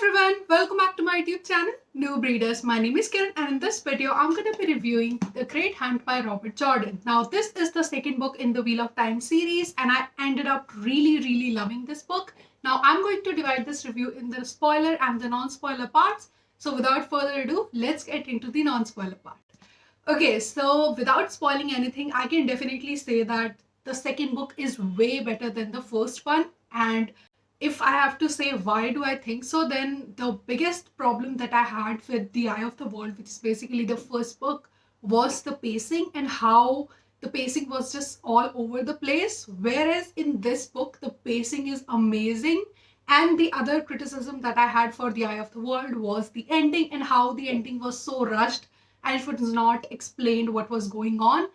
everyone, welcome back to my YouTube channel, New Breeders. My name is Kiran and in this video, I'm going to be reviewing The Great Hunt by Robert Jordan. Now, this is the second book in the Wheel of Time series and I ended up really loving this book. Now, I'm going to divide this review in the spoiler and the non-spoiler parts. So without further ado, let's get into the non-spoiler part. Okay, so without spoiling anything, I can definitely say that the second book is way better than the first one. And if I have to say why do I think so, then the biggest problem that I had with The Eye of the World, which is basically the first book, was the pacing and how the pacing was just all over the place. Whereas in this book, the pacing is amazing. And the other criticism that I had for The Eye of the World was the ending and how the ending was so rushed and it was not explained what was going on.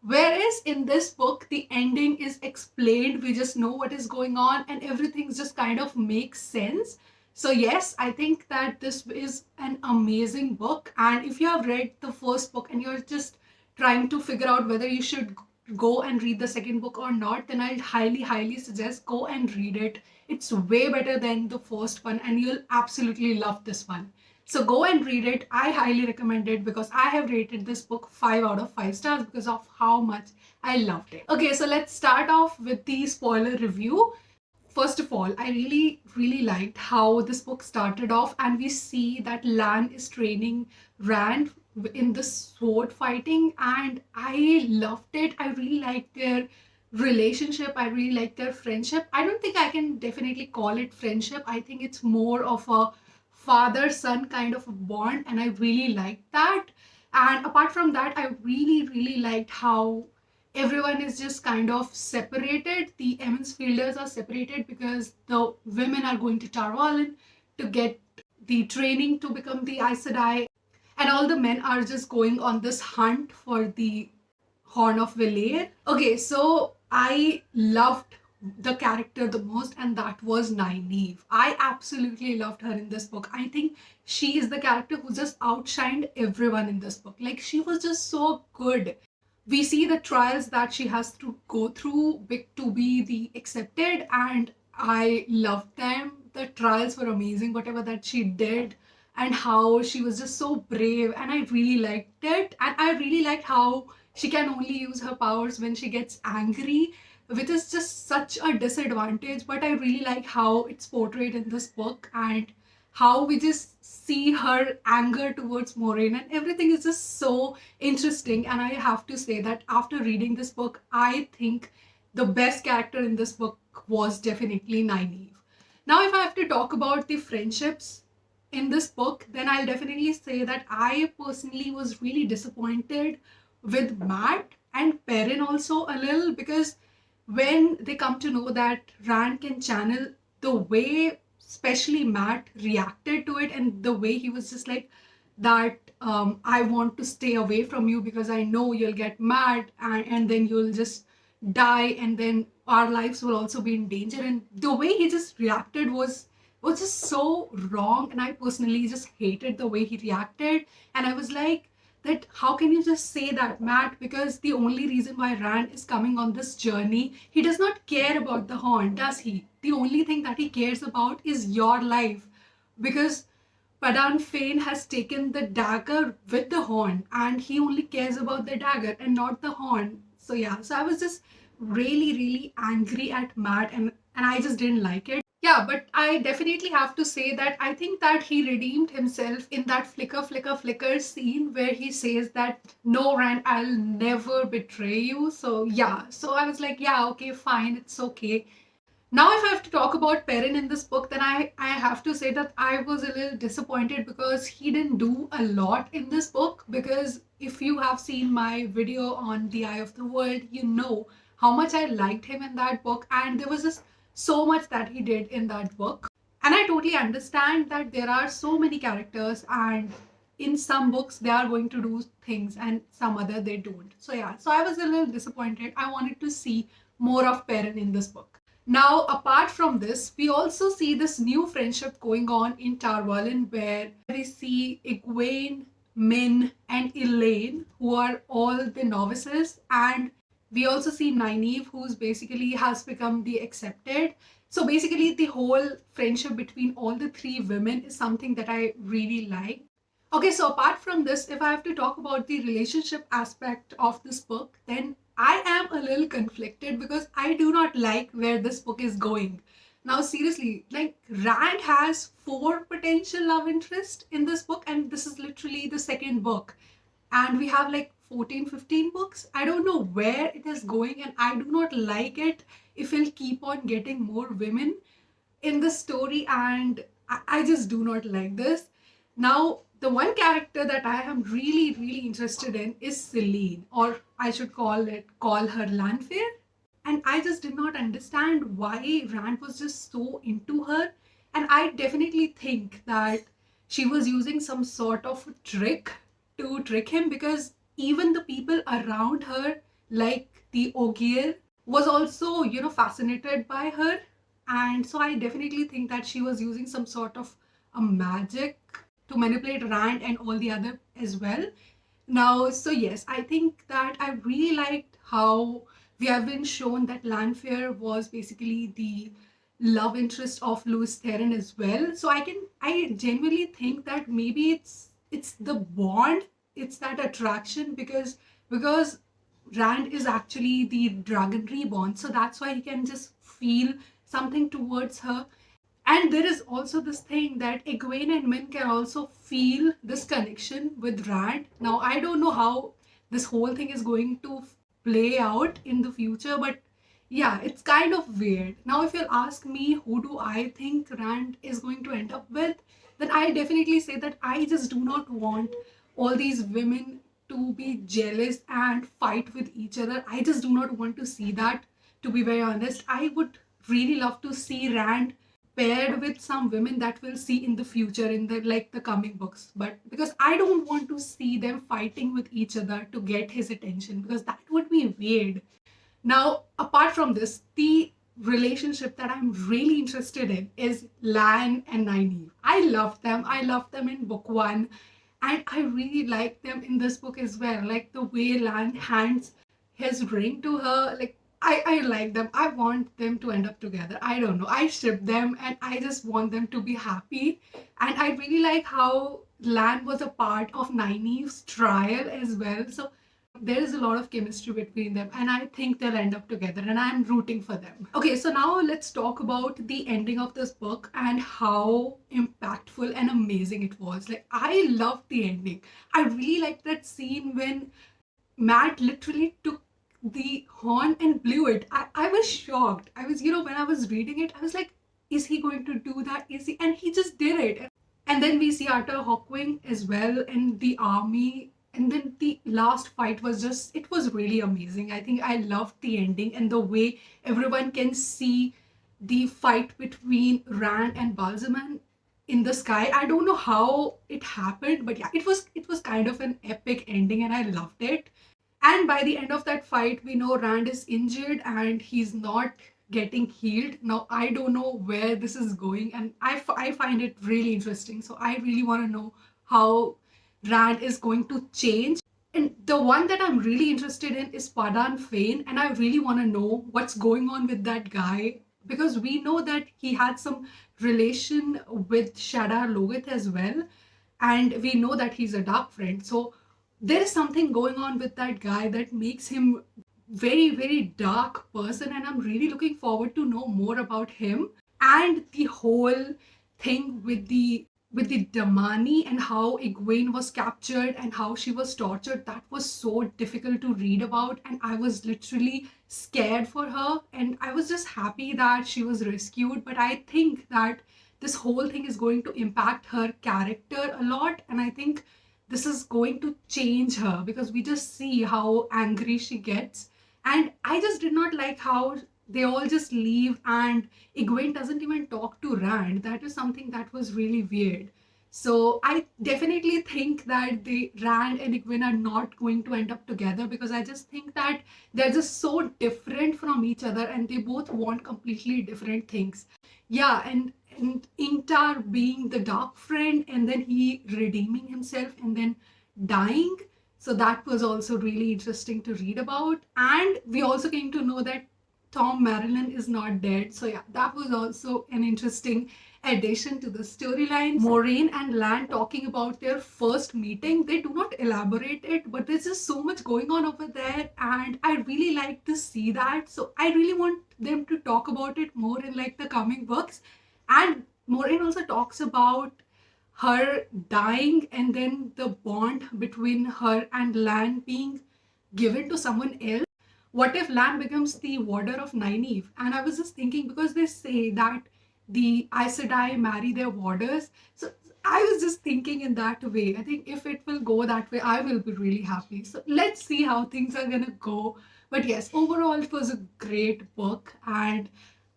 Whereas in this book, the ending is explained. We just know what is going on and everything just kind of makes sense. So yes, I think that this is an amazing book. And if you have read the first book and you're just trying to figure out whether you should go and read the second book or not, then I'll highly suggest go and read it. It's way better than the first one and you'll absolutely love this one. So go and read it. I highly recommend it because I have rated this book 5 out of 5 stars because of how much I loved it. Okay, so let's start off with the spoiler review. First of all, I really liked how this book started off and we see that Lan is training Rand in the sword fighting and I loved it. I really liked their relationship. I really liked their friendship. I don't think I can definitely call it friendship. I think it's more of a father-son kind of a bond and I really liked that. And apart from that, I really liked how everyone is just kind of separated. The Emmonsfielders are separated because the women are going to Tarvalin to get the training to become the Aes Sedai and all the men are just going on this hunt for the Horn of Valere. Okay, so I loved the character the most and that was Nynaeve. I absolutely loved her in this book. I think she is the character who just outshined everyone in this book. Like she was just so good. We see the trials that she has to go through to be the accepted and I loved them. The trials were amazing, whatever that she did and how she was just so brave and I really liked it. And I really liked how she can only use her powers when she gets angry, which is just such a disadvantage. But I really like how it's portrayed in this book and how we just see her anger towards Moraine and everything is just so interesting. And I have to say that after reading this book, I think the best character in this book was definitely Nynaeve. Now, if I have to talk about the friendships in this book, then I'll definitely say that I personally was really disappointed with Matt and Perrin also a little because when they come to know that Rand can channel, the way especially Matt reacted to it and the way he was just like that I want to stay away from you because I know you'll get mad and then you'll just die and then our lives will also be in danger. And the way he just reacted was just so wrong and I personally just hated the way he reacted and I was like, that how can you just say that, Matt? Because the only reason why Rand is coming on this journey, he does not care about the Horn, does he? The only thing that he cares about is your life. Because PADAN FAIN has taken the dagger with the Horn and he only cares about the dagger and not the Horn. So yeah, so I was just really angry at Matt and I just didn't like it. Yeah, but I definitely have to say that I think that he redeemed himself in that flicker scene where he says that, no, Rand, I'll never betray you. So yeah, so I was like, yeah, okay, fine, it's okay. Now, if I have to talk about Perrin in this book, then I have to say that I was a little disappointed because he didn't do a lot in this book. Because if you have seen my video on The Eye of the World, you know how much I liked him in that book. And there was just so much that he did in that book. And I totally understand that there are so many characters and in some books they are going to do things and some other they don't. So yeah, so I was a little disappointed. I wanted to see more of Perrin in this book. Now, apart from this, we also see this new friendship going on in Tarvalin where we see Egwene, Min and Elaine, who are all the novices, and we also see Nynaeve, who's basically has become the accepted. So basically, the whole friendship between all the three women is something that I really like. Okay, so apart from this, if I have to talk about the relationship aspect of this book, then I am a little conflicted because I do not like where this book is going. Now, seriously, like Rand has four potential love interests in this book, and this is literally the second book. And we have like 14, 15 books. I don't know where it is going, and I do not like it if we'll keep on getting more women in the story, and I just do not like this. Now, the one character that I am really, really interested in is Celine, or I should call her Lanfear. And I just did not understand why Rand was just so into her. And I definitely think that she was using some sort of trick to trick him, because even the people around her, like the Ogier, was also, fascinated by her. And so I definitely think that she was using some sort of a magic to manipulate Rand and all the other as well. Now, so yes, I think that I really liked how we have been shown that Lanfear was basically the love interest of Louis Theron as well. So I genuinely think that maybe it's the bond, it's that attraction, because Rand is actually the dragon reborn, so that's why he can just feel something towards her. And there is also this thing that Egwene and Min can also feel this connection with Rand. Now, I don't know how this whole thing is going to play out in the future, but yeah, it's kind of weird. Now, if you'll ask me who do I think Rand is going to end up with, then I definitely say that I just do not want all these women to be jealous and fight with each other. I just do not want to see that, to be very honest. I would really love to see Rand paired with some women that we'll see in the future in the coming books, but because I don't want to see them fighting with each other to get his attention, because that would be weird. Now, apart from this, the relationship that I'm really interested in is Lan and Nynaeve. I love them in book one, and I really like them in this book as well. Like the way Lan hands his ring to her, like I like them. I want them to end up together. I don't know. I ship them, and I just want them to be happy. And I really like how Lan was a part of Nynaeve's trial as well. So there is a lot of chemistry between them, and I think they'll end up together, and I'm rooting for them. Okay, so now let's talk about the ending of this book and how impactful and amazing it was. Like, I loved the ending. I really liked that scene when Matt literally took the horn and blew it. I was shocked. I was, when I was reading it, I was like, is he going to do that? Is he? And he just did it. And then we see Arthur Hawkwing as well in the army. And then the last fight was just, it was really amazing. I think I loved the ending and the way everyone can see the fight between Rand and Balzaman in the sky. I don't know how it happened, but yeah, it was kind of an epic ending, and I loved it. And by the end of that fight, we know Rand is injured and he's not getting healed. Now, I don't know where this is going, and I find it really interesting. So, I really want to know how Rand is going to change. And the one that I'm really interested in is PADAN FAIN, and I really want to know what's going on with that guy, because we know that he had some relation with Shadar Logoth as well, and we know that he's a dark friend. So there is something going on with that guy that makes him very, very dark person, and I'm really looking forward to know more about him. And the whole thing with the Damani and how Egwene was captured and how she was tortured, that was so difficult to read about, and I was literally scared for her, and I was just happy that she was rescued. But I think that this whole thing is going to impact her character a lot, and I think this is going to change her, because we just see how angry she gets. And I just did not like how they all just leave and Egwene doesn't even talk to Rand. That is something that was really weird. So I definitely think that the Rand and Egwene are not going to end up together, because I just think that they're just so different from each other and they both want completely different things. Yeah, and Ingtar being the dark friend and then he redeeming himself and then dying. So that was also really interesting to read about. And we also came to know that Tom Marilyn is not dead. So yeah, that was also an interesting addition to the storyline. Maureen and Lan talking about their first meeting. They do not elaborate it, but there's just so much going on over there, and I really like to see that. So I really want them to talk about it more in like the coming books. And Maureen also talks about her dying and then the bond between her and Lan being given to someone else. What if Lan becomes the warder of Nynaeve? And I was just thinking, because they say that the Aes Sedai marry their warders. So I was just thinking in that way. I think if it will go that way, I will be really happy. So let's see how things are gonna go. But yes, overall, it was a great book, and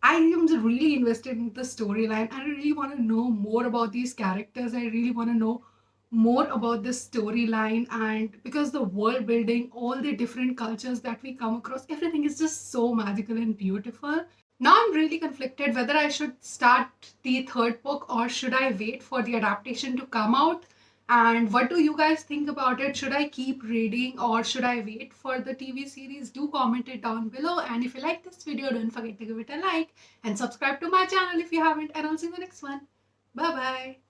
I am really invested in the storyline. I really want to know more about these characters. I really want to know more about this storyline, and because the world building, all the different cultures that we come across, everything is just so magical and beautiful. Now I'm really conflicted whether I should start the third book or should I wait for the adaptation to come out. And what do you guys think about it? Should I keep reading or should I wait for the TV series? Do comment it down below. And if you like this video, don't forget to give it a like and subscribe to my channel if you haven't. And I'll see you in the next one. Bye bye.